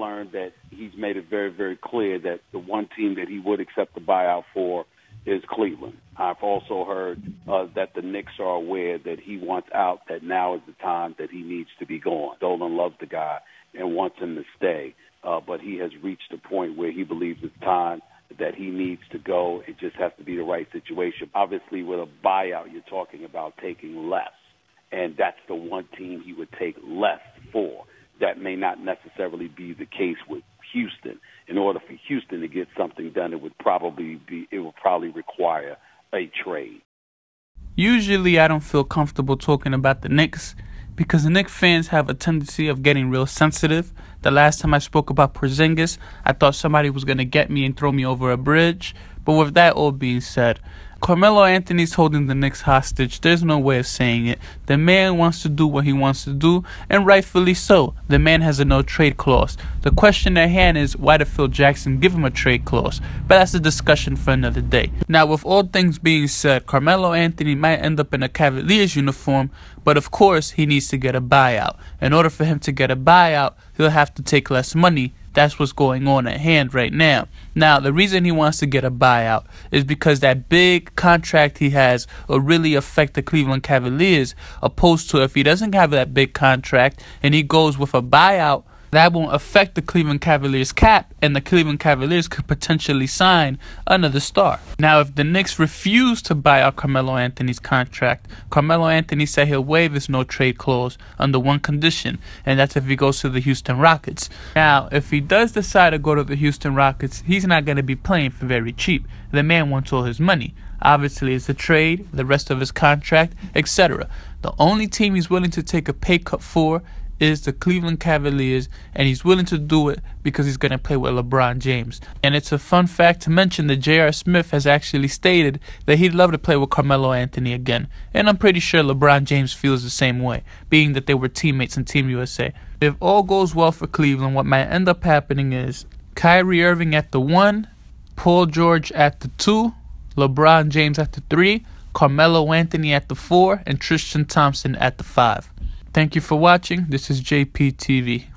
learned that he's made it very, very clear that the one team that he would accept the buyout for is Cleveland. I've also heard that the Knicks are aware that he wants out, that now is the time that he needs to be gone. Dolan loves the guy and wants him to stay, but he has reached a point where he believes it's time that he needs to go. It just has to be the right situation. Obviously, with a buyout, you're talking about taking less, and that's the one team he would take less for. That may not necessarily be the case with Houston. In order for Houston to get something done, it would probably require a trade. Usually, I don't feel comfortable talking about the Knicks because the Knicks fans have a tendency of getting real sensitive. The last time I spoke about Porzingis, I thought somebody was going to get me and throw me over a bridge. But with that all being said, Carmelo Anthony's holding the Knicks hostage. There's no way of saying it. The man wants to do what he wants to do, and rightfully so. The man has a no-trade clause. The question at hand is, why did Phil Jackson give him a trade clause? But that's a discussion for another day. Now, with all things being said, Carmelo Anthony might end up in a Cavaliers uniform, but of course, he needs to get a buyout. In order for him to get a buyout, he'll have to take less money. That's what's going on at hand right now. Now, the reason he wants to get a buyout is because that big contract he has will really affect the Cleveland Cavaliers, opposed to if he doesn't have that big contract and he goes with a buyout, that won't affect the Cleveland Cavaliers cap, and the Cleveland Cavaliers could potentially sign another star. Now, if the Knicks refuse to buy out Carmelo Anthony's contract, Carmelo Anthony said he'll waive his no-trade clause under one condition, and that's if he goes to the Houston Rockets. Now, if he does decide to go to the Houston Rockets, he's not going to be playing for very cheap. The man wants all his money. Obviously, it's a trade, the rest of his contract, etc. The only team he's willing to take a pay cut for is the Cleveland Cavaliers, and he's willing to do it because he's going to play with LeBron James. And it's a fun fact to mention that J.R. Smith has actually stated that he'd love to play with Carmelo Anthony again. And I'm pretty sure LeBron James feels the same way, being that they were teammates in Team USA. If all goes well for Cleveland, what might end up happening is Kyrie Irving at the 1, Paul George at the 2, LeBron James at the 3, Carmelo Anthony at the 4, and Tristan Thompson at the 5. Thank you for watching. This is JPTV.